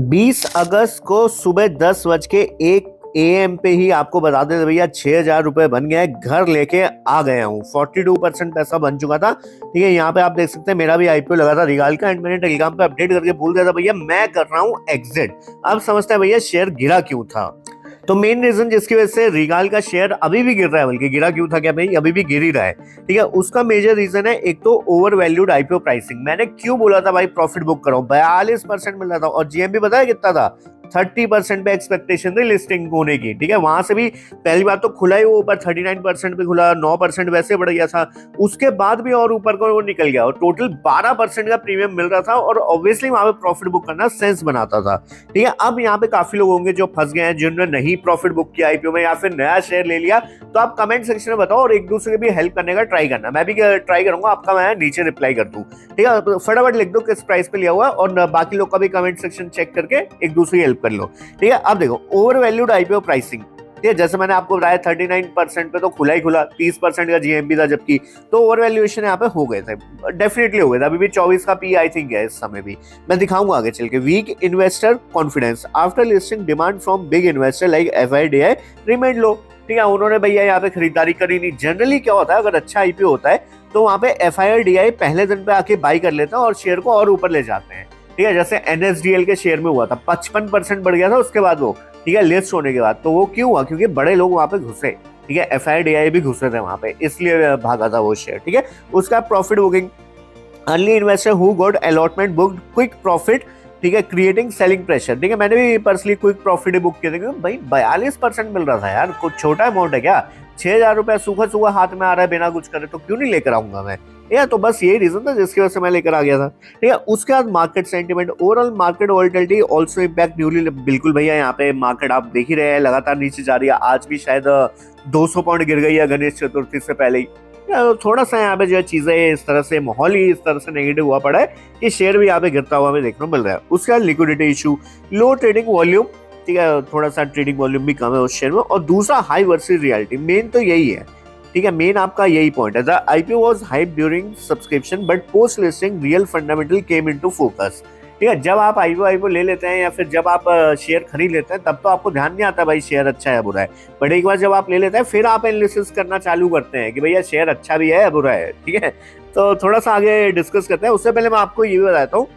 20 अगस्त को सुबह 10:01 AM पे ही आपको बता दें भैया 6,000 रुपए बन गए। घर लेके आ गया हूँ। 42% पैसा बन चुका था। ठीक है, यहाँ पे आप देख सकते हैं मेरा भी आईपीओ लगा था रिगाल का एंड मैंने टेलीग्राम पे अपडेट करके भूल गया था भैया मैं कर रहा हूँ एग्जिट। अब समझते हैं भैया शेयर गिरा क्यों था। तो मेन रीजन जिसकी वजह से रिगाल का शेयर अभी भी गिर रहा है, बल्कि गिरा क्यों था क्या भाई, अभी भी गिर ही रहा है। ठीक है, उसका मेजर रीजन है एक तो ओवर वैल्यूड आईपीओ प्राइसिंग। मैंने क्यों बोला था भाई प्रॉफिट बुक करो, 42% मिल रहा था और जीएमबी पता है कितना था, 30% पे एक्सपेक्टेशन थी लिस्टिंग होने की। ठीक है, वहां से भी पहली बार तो खुला ही वो ऊपर 39% पे खुला, 9% वैसे बढ़ गया था, उसके बाद भी और ऊपर को वो निकल गया और टोटल 12% का प्रीमियम मिल रहा था और ऑब्वियसली वहां पे प्रॉफिट बुक करना सेंस बनाता था। ठीक है, अब यहाँ पे काफी लोग होंगे जो फंस गए हैं जिन्होंने नहीं प्रॉफिट बुक किया आईपीओ में या फिर नया शेयर ले लिया। तो आप कमेंट सेक्शन में बताओ और एक दूसरे की भी हेल्प करने का ट्राई करना, मैं भी ट्राई करूंगा आपका मैं नीचे रिप्लाई कर दूं। ठीक है, फटाफट लिख दो किस प्राइस पे लिया हुआ और बाकी लोग का भी कमेंट सेक्शन चेक करके एक दूसरे की हेल्प कर लो। ठीक है, अब देखो ओवर वैल्यूड आईपीओ प्राइसिंग। ठीक है, जैसे मैंने आपको बताया 39% पे तो खुला ही खुला, 30% का जीएमबी था जबकि, तो ओवर वैल्यूएशन यहाँ पे हो गए थे, डेफिनेटली हो गए थे। अभी भी 24 का पी आई थिंक है इस समय भी, मैं दिखाऊंगा आगे चल के। Weak investor confidence after listing demand from big investor like F I D I remained low. ठीक है, उन्होंने भैया यहाँ पे खरीदारी करी नहीं। जनरली क्या होता है, अगर अच्छा आईपीओ होता है तो वहां पे एफआईडीआई पहले दिन पे आके बाई कर लेता है और शेयर को और ऊपर ले जाते हैं। ठीक है, जैसे एनएसडीएल के शेयर में हुआ था, 55% बढ़ गया था उसके बाद वो। ठीक है, लिस्ट होने के बाद तो वो क्यों हुआ, क्योंकि बड़े लोग वहां पे घुसे। ठीक है, एफआईडीआई भी घुसे थे वहां पे, इसलिए भागा था वो शेयर। ठीक है, उसका profit booking, early investor who got allotment booked quick profit. ठीक है, क्रिएटिंग सेलिंग प्रेशर। ठीक है, मैंने भी पर्सनली क्विक प्रॉफिट बुक किया था क्योंकि भाई 42% मिल रहा था यार, कुछ छोटा अमाउंट है क्या। 6,000 रुपया सूखा सूखा हाथ में आ रहा है बिना कुछ करे, तो क्यों नहीं लेकर आऊंगा मैं। या तो बस यही रीजन था जिसकी वजह से मैं लेकर आ गया था। ठीक है, उसके बाद market sentiment, overall market volatility also impact newly. बिल्कुल भैया, यहाँ पे मार्केट आप देख ही रहे हैं लगातार नीचे जा रही है। आज भी शायद 200 पॉइंट गिर गई है गणेश चतुर्थी से पहले ही। थोड़ा सा यहाँ पे जो चीजें इस तरह से, माहौल ही इस तरह से नेगेटिव हुआ पड़ा है कि शेयर भी यहाँ पे गिरता हुआ हमें देखने को मिल रहा है। उसके बाद लिक्विडिटी इशू, लो ट्रेडिंग वॉल्यूम। ठीक है, थोड़ा सा ट्रेडिंग वॉल्यूम भी कम है उस शेयर में। और दूसरा हाई वर्सेस रियलिटी, मेन तो यही है। ठीक है, मेन आपका यही पॉइंट है। The IPO was hype during subscription but post listing real fundamental came into focus. ठीक है, जब आप आईपीओ ले लेते हैं या फिर जब आप शेयर खरीद लेते हैं तब तो आपको ध्यान नहीं आता भाई शेयर अच्छा है बुरा है। बट एक बार जब आप ले लेते हैं फिर आप एनालिसिस करना चालू करते हैं कि भैया शेयर अच्छा भी है बुरा है। ठीक है, तो थोड़ा सा आगे डिस्कस करते हैं। उससे पहले मैं आपको ये भी बताता हूँ,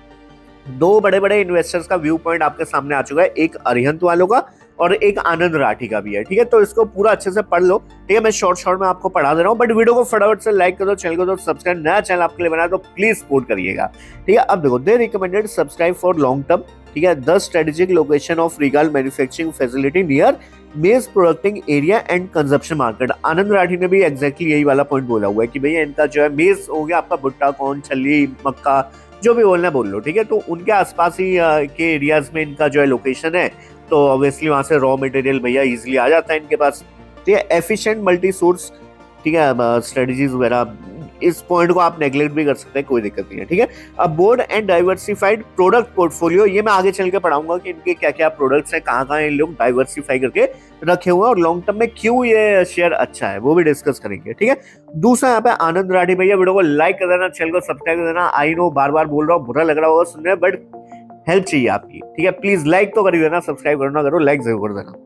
दो बड़े बड़े इन्वेस्टर्स का व्यू पॉइंट आपके सामने आ चुका है, एक अरिहंत वालों का और एक आनंद राठी का भी है। ठीक है, तो इसको पूरा अच्छे से पढ़ लो। ठीक है, मैं शॉर्ट में आपको पढ़ा दे रहा हूँ, बट वीडियो को फटाफट से लाइक कर दो, चैनल को सब्सक्राइब, नया चैनल आपके लिए बनाया तो प्लीज सपोर्ट करिएगा। ठीक है, अब देखो, they recommended subscribe for long term. ठीक है, the strategic location of Regaal manufacturing facility near maize producing area and consumption market. Anand Rathi ने भी एग्जैक्टली यही वाला पॉइंट बोला हुआ है कि भैया इनका जो है मेज हो गया आपका, भुट्टा, कौन, छल्ली, मक्का, जो भी बोलना है बोल लो। ठीक है, तो उनके आसपास ही के एरियाज में इनका जो है लोकेशन है, तो ऑब्वियसली वहां से रॉ मटेरियल भैया इजीली आ जाता है इनके पास। ठीक है, एफिशिएंट मल्टी सोर्स। ठीक है, स्ट्रेटजीज वगैरह, इस पॉइंट को आप नेग्लेक्ट भी कर सकते हैं, कोई दिक्कत नहीं है। ठीक है, अब board and diversified product portfolio, ये मैं आगे चल के पढ़ाऊंगा कि इनके क्या क्या प्रोडक्ट्स हैं, कहाँ कहाँ इन लोग डाइवर्सिफाई करके रखे हुए हैं और लॉन्ग टर्म में क्यों ये शेयर अच्छा है वो भी डिस्कस करेंगे। ठीक है, दूसरा यहाँ पे आनंद राठी भैया, वीडियो को लाइक कर देना, चैनल को सब्सक्राइब कर देना। आई नो बार बार बोल रहा हूँ, बुरा लग रहा होगा सुनने, बट हेल्प चाहिए आपकी। ठीक है, प्लीज लाइक तो कर देना, सब्सक्राइब करना करो, लाइक जरूर कर देना।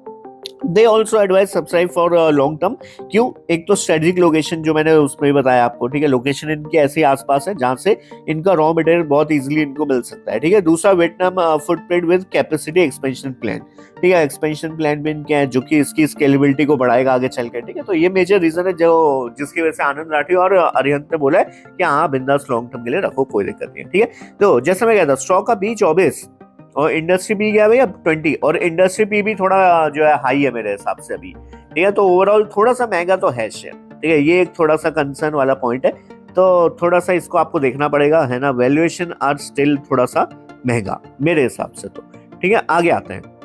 They also advise subscribe for long term. क्यों, एक तो स्ट्रेटेजिक लोकेशन जो मैंने उसमें भी बताया आपको। ठीक है, लोकेशन इनके ऐसे आसपास है जहां से इनका रॉ मटेरियल बहुत इजीली इनको मिल सकता है। ठीक है, दूसरा Vietnam footprint with capacity expansion plan. ठीक है, एक्सपेंशन प्लान भी इनके हैं जो कि इसकी स्केलेबिलिटी को बढ़ाएगा आगे चल के। ठीक है, तो ये मेजर रीजन है जो जिसकी वजह से आनंद राठी और अरिहंत ने बोला है कि हाँ बिंदास लॉन्ग टर्म के लिए रखो, कोई दिक्कत नहीं है। ठीक है, तो जैसे मैं कहता स्टॉक का पी 24 और इंडस्ट्री पी गया भैया 20, और इंडस्ट्री पी भी थोड़ा जो है हाई है मेरे हिसाब से अभी। ठीक है, तो ओवरऑल थोड़ा सा महंगा तो है शेयर। ठीक है, ये एक थोड़ा सा कंसर्न वाला पॉइंट है, तो थोड़ा सा इसको आपको देखना पड़ेगा, है ना। वैल्यूएशन आर स्टिल थोड़ा सा महंगा मेरे हिसाब से तो। ठीक है, आगे आते हैं।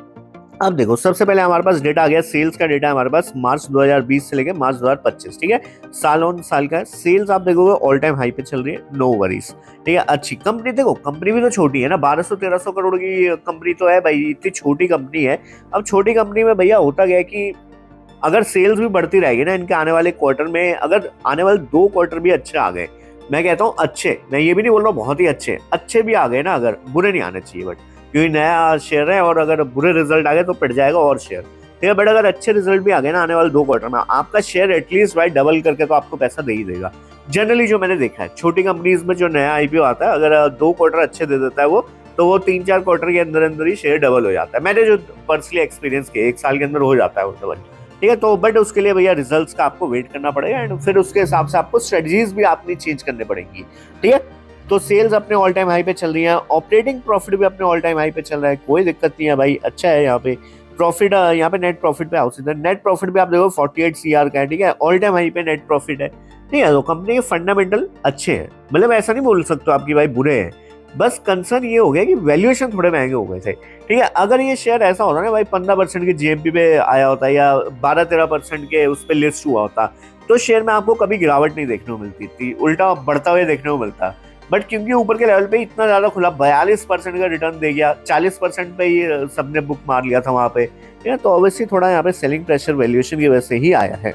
अब देखो, सबसे पहले हमारे पास डेटा आ गया, सेल्स का डेटा है हमारे पास मार्च 2020 से लेकर मार्च 2025। ठीक है, साल ऑन साल का है। सेल्स आप देखोगे ऑल टाइम हाई पे चल रही है, नो वरीज। ठीक है, अच्छी कंपनी, देखो कंपनी भी तो छोटी है ना, 1200-1300 करोड़ की कंपनी तो है भाई, इतनी छोटी कंपनी है। अब छोटी कंपनी में भैया होता गया कि अगर सेल्स भी बढ़ती रहेगी ना इनके आने वाले क्वार्टर में, अगर आने वाले 2 क्वार्टर भी अच्छे आ गए, मैं कहता हूँ अच्छे, मैं ये भी नहीं बोल रहा हूँ बहुत ही अच्छे, अच्छे भी आ गए ना, अगर बुरे नहीं आने चाहिए, बट क्योंकि नया शेयर है और अगर बुरे रिजल्ट आ गए तो पिट जाएगा और शेयर, ठीक है। बट अगर अच्छे रिजल्ट भी आ गए ना आने वाले 2 क्वार्टर में, आपका शेयर एटलीस्ट भाई डबल करके तो आपको पैसा दे ही देगा। जनरली जो मैंने देखा है छोटी कंपनीज में जो नया आईपीओ आता है, अगर 2 क्वार्टर अच्छे दे देता है वो, तो वो 3-4 क्वार्टर के अंदर अंदर ही शेयर डबल हो जाता है। मैंने जो पर्सनली एक्सपीरियंस किया 1 साल के अंदर हो जाता है वो डबल, ठीक है। तो बट उसके लिए भैया रिजल्ट्स का आपको वेट करना पड़ेगा एंड फिर उसके हिसाब से आपको स्ट्रेटजीज भी अपनी चेंज करनी पड़ेंगी, ठीक है। तो सेल्स अपने ऑल टाइम हाई पे चल रही है, ऑपरेटिंग प्रॉफिट भी अपने ऑल टाइम हाई पे चल रहा है, कोई दिक्कत नहीं है भाई, अच्छा है। यहाँ पे प्रॉफिट, यहाँ पे नेट प्रॉफिट पे हाउस इधर नेट प्रॉफिट भी आप देखो 48 CR का है, ठीक है। ऑल टाइम हाई पे नेट प्रॉफिट है, ठीक है। तो कंपनी के फंडामेंटल अच्छे हैं, मतलब ऐसा नहीं बोल सकते आपकी भाई बुरे हैं, बस कंसर्न ये हो गया कि वैल्यूएशन थोड़े महंगे हो गए थे, ठीक है। अगर ये शेयर ऐसा होता ना भाई 15% के जीएमपी पे आया होता या 12-13% के उस पर लिस्ट हुआ होता, तो शेयर में आपको कभी गिरावट नहीं देखने को मिलती थी, उल्टा बढ़ता हुए देखने को मिलता। बट क्योंकि ऊपर के लेवल पे इतना ज्यादा खुला, 42% का रिटर्न दे गया, 40% पे ये सबने बुक मार लिया था वहां पे, ठीक है। तो ऑब्वियसली थोड़ा यहाँ पे सेलिंग प्रेशर वैल्यूएशन की वजह से ही आया है।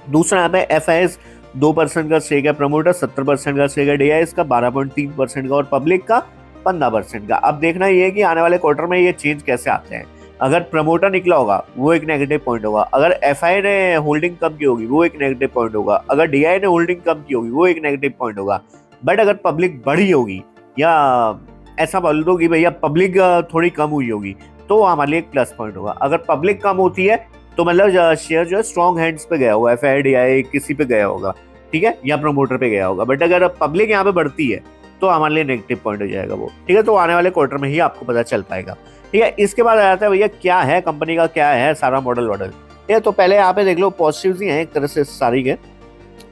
दूसरा यहाँ पे एफआईएस 2% का स्टेक है, प्रमोटर 70% का स्टेक है, डीआईएस का 12.3% का और पब्लिक का 15% का। अब देखना ये है कि आने वाले क्वार्टर में ये चेंज कैसे आते हैं। अगर प्रमोटर निकला होगा वो एक नेगेटिव पॉइंट होगा, अगर एफआई ने होल्डिंग कम की होगी वो एक नेगेटिव पॉइंट होगा, अगर डीआई ने होल्डिंग कम की होगी वो एक नेगेटिव पॉइंट होगा। बट अगर पब्लिक बढ़ी होगी या ऐसा बोल दो कि भैया पब्लिक थोड़ी कम हुई होगी, तो हमारे लिए एक प्लस पॉइंट होगा। अगर पब्लिक कम होती है तो मतलब शेयर जो है स्ट्रॉन्ग हैंड्स पे गया होगा, एफआई डीआई किसी पे गया होगा, ठीक है, या प्रमोटर पे गया होगा। बट अगर पब्लिक यहाँ पे बढ़ती है तो हमारे लिए नेगेटिव पॉइंट हो जाएगा वो, ठीक है। तो आने वाले क्वार्टर में ही आपको पता चल पाएगा, ठीक है। इसके बाद आ जाता है भैया क्या है कंपनी का, क्या है सारा मॉडल वॉडल, ठीक है। तो पहले यहाँ पे देख लो पॉजिटिव्स ही हैं एक तरह से सारी के।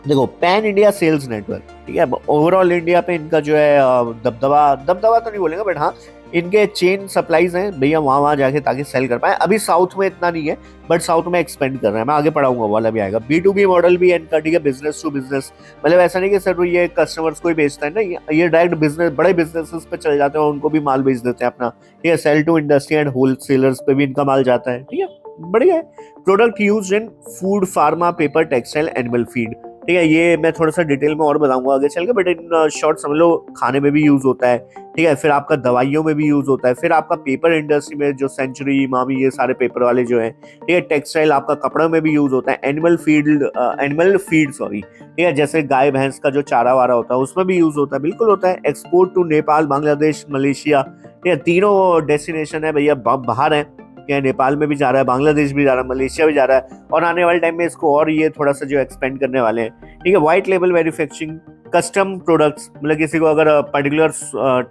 देखो पैन इंडिया सेल्स नेटवर्क, ठीक है। ओवरऑल इंडिया पे इनका जो है दबदबा तो नहीं बोलेंगे, बट हाँ इनके चेन सप्लाईज हैं भैया, वहां जाके ताकि सेल कर पाए। अभी साउथ में इतना नहीं है, बट साउथ में एक्सपेंड कर रहे हैं, मैं आगे पढ़ाऊंगा वाला भी आएगा। B2B मॉडल भी है इनका, ठीक है, बिजनेस टू बिजनेस, मतलब ऐसा नहीं कि सर ये कस्टमर्स को ही बेचता है ना, ये डायरेक्ट बिजनेस बड़े बिजनेसेस पे चले जाते हैं और उनको भी माल बेच देते हैं अपना, ठीक है। Sell to industry and wholesalers पे भी इनका माल जाता है, ठीक है, बढ़िया है। Product use in food, pharma, paper, textile, animal feed, ठीक है। ये मैं थोड़ा सा डिटेल में और बताऊंगा आगे चल के, बट इन शॉर्ट समझ लो खाने में भी यूज होता है, ठीक है। फिर आपका दवाइयों में भी यूज होता है, फिर आपका पेपर इंडस्ट्री में जो सेंचुरी, इमामी, ये सारे पेपर वाले जो हैं, ठीक है। टेक्सटाइल आपका कपड़ों में भी यूज होता है, एनिमल फीड सॉरी, ठीक है, जैसे गाय भैंस का जो चारा वारा होता है उसमें भी यूज होता है, बिल्कुल होता है। Export to Nepal, Bangladesh, Malaysia, ठीक है, तीनों डेस्टिनेशन है भैया, बाहर है, क्या नेपाल में भी जा रहा है, बांग्लादेश भी जा रहा है, मलेशिया भी जा रहा है, और आने वाले टाइम में इसको और ये थोड़ा सा जो एक्सपेंड करने वाले हैं, ठीक है। White label manufacturing, custom products, मतलब किसी को अगर पर्टिकुलर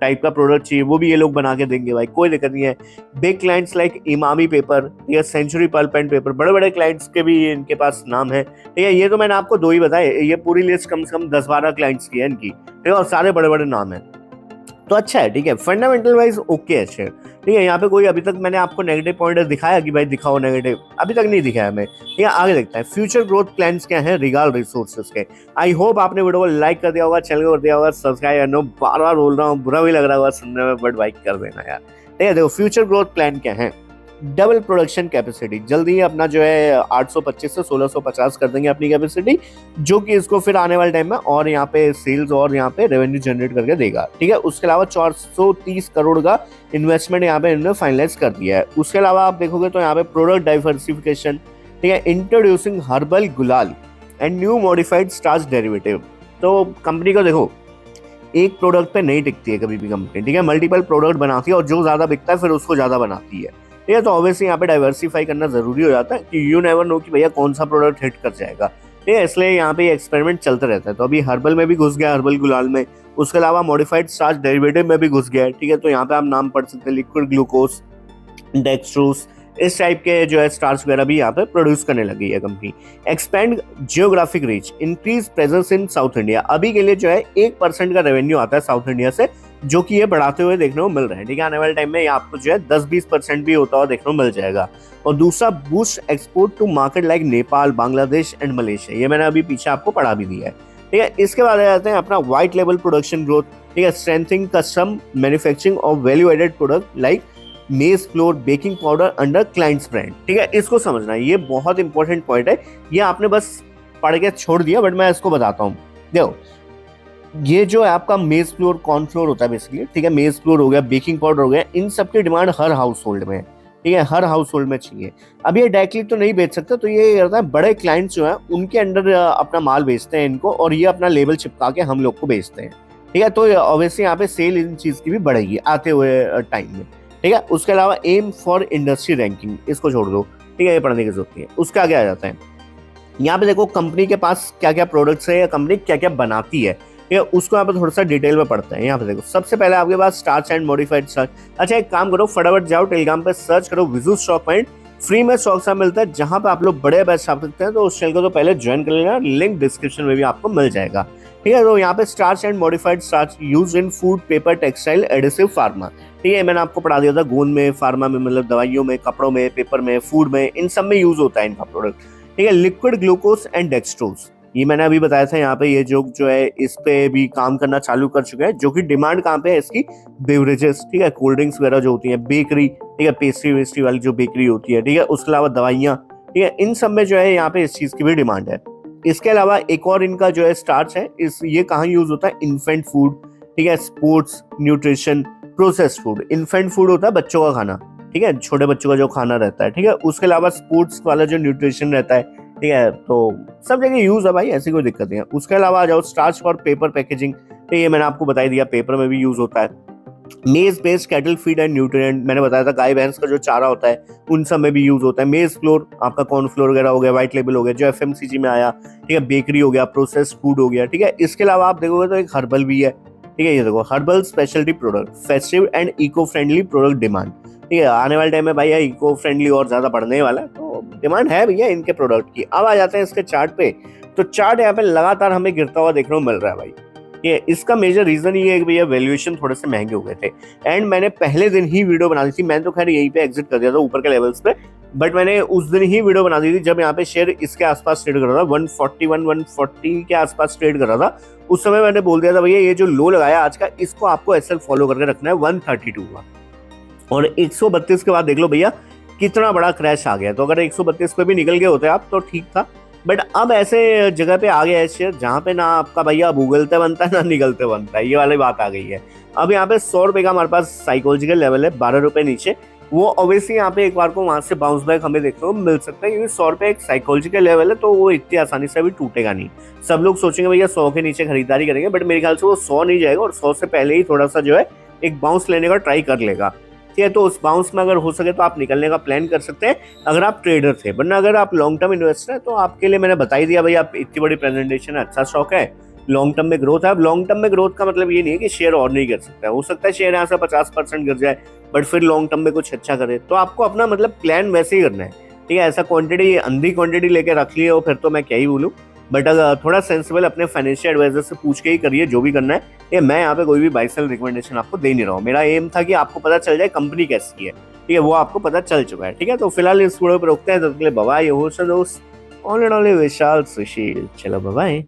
टाइप का प्रोडक्ट चाहिए वो भी ये लोग बना के देंगे भाई, कोई दिक्कत नहीं है। Big clients like Emami paper या सेंचुरी पल्प एंड पेपर, बड़े बड़े क्लाइंट्स के भी इनके पास नाम है, ठीक है। ये तो मैंने आपको 2 ही बताए, ये पूरी लिस्ट कम से कम 10-12 क्लाइंट्स की है इनकी, ठीक है, और सारे बड़े बड़े नाम है, तो अच्छा है, ठीक है। फंडामेंटल वाइज ओके है शेयर, ठीक है। यहाँ पे कोई अभी तक मैंने आपको नेगेटिव पॉइंट दिखाया कि भाई दिखाओ नेगेटिव, अभी तक नहीं दिखाया मैं, ठीक है। आगे देखते हैं फ्यूचर ग्रोथ प्लान्स क्या है रिगाल रिसोर्सेज के। आई होप आपने वीडियो को लाइक कर दिया होगा, चैनल को कर दिया होगा सब्सक्राइब, करना बार बार बोल रहा हूँ, बुरा भी लग रहा होगा सुनने में, बट लाइक कर देना यार, ठीक है। देखो फ्यूचर ग्रोथ प्लान क्या है, डबल प्रोडक्शन कैपेसिटी, जल्दी ही अपना जो है 825 से 1650 कर देंगे अपनी कैपेसिटी, जो कि इसको फिर आने वाले टाइम में और यहाँ पे सेल्स और यहाँ पे रेवेन्यू जनरेट करके देगा, ठीक है। उसके अलावा 430 करोड़ का इन्वेस्टमेंट यहाँ पे इन्होंने फाइनलाइज कर दिया है। उसके अलावा आप देखोगे तो यहाँ पे प्रोडक्ट डाइवर्सिफिकेशन, ठीक है, इंट्रोड्यूसिंग हर्बल गुलाल and new modified starch derivative. तो कंपनी को देखो एक प्रोडक्ट पे नहीं टिकती है कभी भी कंपनी, ठीक है, मल्टीपल प्रोडक्ट बनाती है और जो ज्यादा बिकता है फिर उसको ज्यादा बनाती है, ठीक है। तो ऑब्वियसली यहाँ पे डाइवर्सिफाई करना जरूरी हो जाता है कि यू नेवर नो कि भैया कौन सा प्रोडक्ट हिट कर जाएगा, ठीक है। इसलिए यहाँ पे एक्सपेरिमेंट चलता रहता है। तो अभी हर्बल में भी घुस गया, हर्बल गुलाल में, उसके अलावा मॉडिफाइड स्टार्च डेरिवेटिव में भी घुस गया है, ठीक है। तो यहाँ पे आप नाम पढ़ सकते हैं, लिक्विड ग्लूकोज, डेक्सट्रोज, इस टाइप के जो है स्टार्च वगैरह भी यहाँ पे प्रोड्यूस करने लगी है company. Expand geographic reach, increase presence in south India, अभी के लिए जो है 1% का रेवेन्यू आता है साउथ इंडिया से, जो कि ये बढ़ाते हुए देखने को मिल रहा है, ठीक है। आने वाले टाइम में ये आपको जो है 10-20% भी होता हुआ देखने को मिल जाएगा। और दूसरा boost export to market like Nepal, Bangladesh and Malaysia, ये मैंने अभी पीछे आपको पढ़ा भी दिया है, ठीक है। इसके बाद आ जाते हैं अपना व्हाइट लेबल प्रोडक्शन ग्रोथ, ठीक है, strengthening custom manufacturing of value added product like maize flour, baking powder under clients brand, ठीक है। इसको समझना, ये बहुत इंपॉर्टेंट पॉइंट है, ये आपने बस पढ़ के छोड़ दिया, बट मैं इसको बताता हूँ। देखो ये जो है आपका मेज फ्लोर कॉर्न फ्लोर होता है बेसिकली, ठीक है, मेज फ्लोर हो गया, बेकिंग पाउडर हो गया, इन सब की डिमांड हर हाउस होल्ड में है, ठीक है, हर हाउस होल्ड में चाहिए। अब ये डायरेक्टली तो नहीं बेच सकता, तो ये होता है बड़े क्लाइंट्स जो है उनके अंडर अपना माल बेचते हैं इनको, और ये अपना लेबल चिपका के हम लोग को बेचते हैं, ठीक है। तो ऑब्वियसली यहाँ पे सेल इन चीज की भी बढ़ेगी आते हुए टाइम में, ठीक है। उसके अलावा एम फॉर इंडस्ट्री रैंकिंग, इसको छोड़ दो, ठीक है, ये पढ़ने की जरूरत नहीं है। उसका आगे आ जाता है, यहाँ पे देखो कंपनी के पास क्या क्या प्रोडक्ट्स है या कंपनी क्या क्या बनाती है, ठीक है, उसको यहाँ पे थोड़ा सा डिटेल में पढ़ते हैं। यहाँ पे देखो सबसे पहले आपके पास स्टार्च एंड मॉडिफाइड स्टार्च। अच्छा एक काम करो, फटाफट जाओ टेलीग्राम पे सर्च करो विजू स्टॉक पॉइंट, फ्री में स्टॉक सा मिलता है जहां पे आप लोग बड़े बैच छाप सकते हैं। तो उस चैनल को तो पहले ज्वाइन कर लेना, लिंक डिस्क्रिप्शन में भी आपको मिल जाएगा, ठीक है। तो यहाँ पे starch and modified starch use in food, paper, textile, adhesive, pharma, ठीक है, मैंने आपको पढ़ा दिया था, गोंद में, फार्मा में, मतलब दवाइयों में, कपड़ों में, पेपर में, फूड में, इन सब में यूज होता है इनका प्रोडक्ट, ठीक है। लिक्विड ग्लूकोज एंड डेक्सट्रोज, ये मैंने अभी बताया था, यहाँ पे ये जो है इस पे भी काम करना चालू कर चुके हैं, जो कि डिमांड कहाँ पे है इसकी, बेवरेजेस, ठीक है, कोल्ड ड्रिंक्स वगैरह जो होती है, बेकरी, ठीक है, पेस्ट्री वेस्ट्री वाली जो बेकरी होती है, ठीक है, उसके अलावा दवाइयाँ, ठीक है, इन सब में जो है यहाँ पे इस चीज की भी डिमांड है। इसके अलावा एक और इनका जो है स्टार्च है, इस ये कहाँ यूज होता है, इन्फेंट फूड, ठीक है, sports nutrition, processed food. Infant food होता है बच्चों का खाना, ठीक है, छोटे बच्चों का जो खाना रहता है, ठीक है। उसके अलावा स्पोर्ट्स वाला जो न्यूट्रिशन रहता है, ठीक है, तो सब जगह यूज है भाई, ऐसी कोई दिक्कत नहीं है। उसके अलावा आ जाओ स्टार्च फॉर पेपर पैकेजिंग, तो ये मैंने आपको बता दिया, पेपर में भी यूज होता है। मेज based cattle feed and nutrient, मैंने बताया था गाय भैंस का जो चारा होता है उन सब में भी यूज होता है। मेज फ्लोर आपका कॉर्न फ्लोर वगैरह हो गया, व्हाइट लेबल हो गया, जो एफएमसीजी में आया, ठीक है, बेकरी हो गया, प्रोसेस्ड फूड हो गया, ठीक है। इसके अलावा आप देखोगे तो एक हर्बल भी है, ठीक है, ये देखो herbal speciality product, festive and eco friendly product demand, ठीक है, आने वाले टाइम में भाई इको फ्रेंडली और ज्यादा बढ़ने वाला है, तो डिमांड है भैया इनके प्रोडक्ट की। अब आ जाते हैं इसके चार्ट पे, तो चार्ट यहाँ पे लगातार हमें गिरता हुआ देखने को मिल रहा है भाई। ये इसका मेजर रीजन ये है कि भैया वैल्यूएशन थोड़े से महंगे हो गए थे, एंड मैंने पहले दिन ही वीडियो बना दी थी, मैंने तो खैर यहीं पे एग्जिट कर दिया था ऊपर के लेवल्स पे, बट मैंने उस दिन ही वीडियो बना दी थी जब यहाँ पे शेयर इसके आसपास ट्रेड कर रहा था, 141 140 के आसपास ट्रेड कर रहा था। उस समय मैंने बोल दिया था भैया ये जो लो लगाया आज का, इसको आपको एसएल फॉलो करके रखना है 132 का, और 132 के बाद देख लो भैया कितना बड़ा क्रैश आ गया। तो अगर 132 पे भी निकल गए होते आप तो ठीक था, बट अब ऐसे जगह पे आ गया है शेयर जहाँ पे ना आपका भैया भूगलते बनता है ना निकलते बनता है, ये वाली बात आ गई है। अब यहाँ पे 100 रुपए का हमारे पास साइकोलॉजिकल लेवल है, 12 रुपए नीचे, वो ऑब्वियसली यहाँ पे एक बार को वहां से बाउंस बैक हमें देखने को मिल सकता है, क्योंकि 100 रुपए एक साइकोलॉजिकल लेवल है, तो वो इतनी आसानी से अभी टूटेगा नहीं। सब लोग सोचेंगे भैया 100 के नीचे खरीदारी करेंगे, बट मेरे ख्याल से वो 100 नहीं जाएगा, और 100 से पहले ही थोड़ा सा जो है एक बाउंस लेने का ट्राई कर लेगा, ठीक है। तो उस बाउंस में अगर हो सके तो आप निकलने का प्लान कर सकते हैं अगर आप ट्रेडर थे, वरना अगर आप लॉन्ग टर्म इन्वेस्टर है तो आपके लिए मैंने बता ही दिया भाई, आप इतनी बड़ी प्रेजेंटेशन है, अच्छा स्टॉक है, लॉन्ग टर्म में ग्रोथ है। अब लॉन्ग टर्म में ग्रोथ का मतलब ये नहीं है कि शेयर और नहीं कर सकता है, हो सकता है शेयर यहाँ से 50% गिर जाए, बट फिर लॉन्ग टर्म में कुछ अच्छा करे, तो आपको अपना मतलब प्लान वैसे ही करना है, ठीक है। ऐसा क्वांटिटी अंधी क्वांटिटी लेके रख लिए हो फिर तो मैं क्या ही बोलूँ, बट अगर थोड़ा सेंसिबल अपने फाइनेंशियल एडवाइजर से पूछ के ही करिए जो भी करना है। ये मैं यहाँ पे कोई भी बाय सेल रिकमेंडेशन आपको दे नहीं रहा हूँ, मेरा एम था कि आपको पता चल जाए कंपनी कैसी है, ठीक है, वो आपको पता चल चुका है, ठीक है। तो फिलहाल इस वीडियो पर रोकते हैं, तब तक के लिए बाय, ये हो दोस्त ऑल एंड ऑल विशाल सुशील, चलो बाय।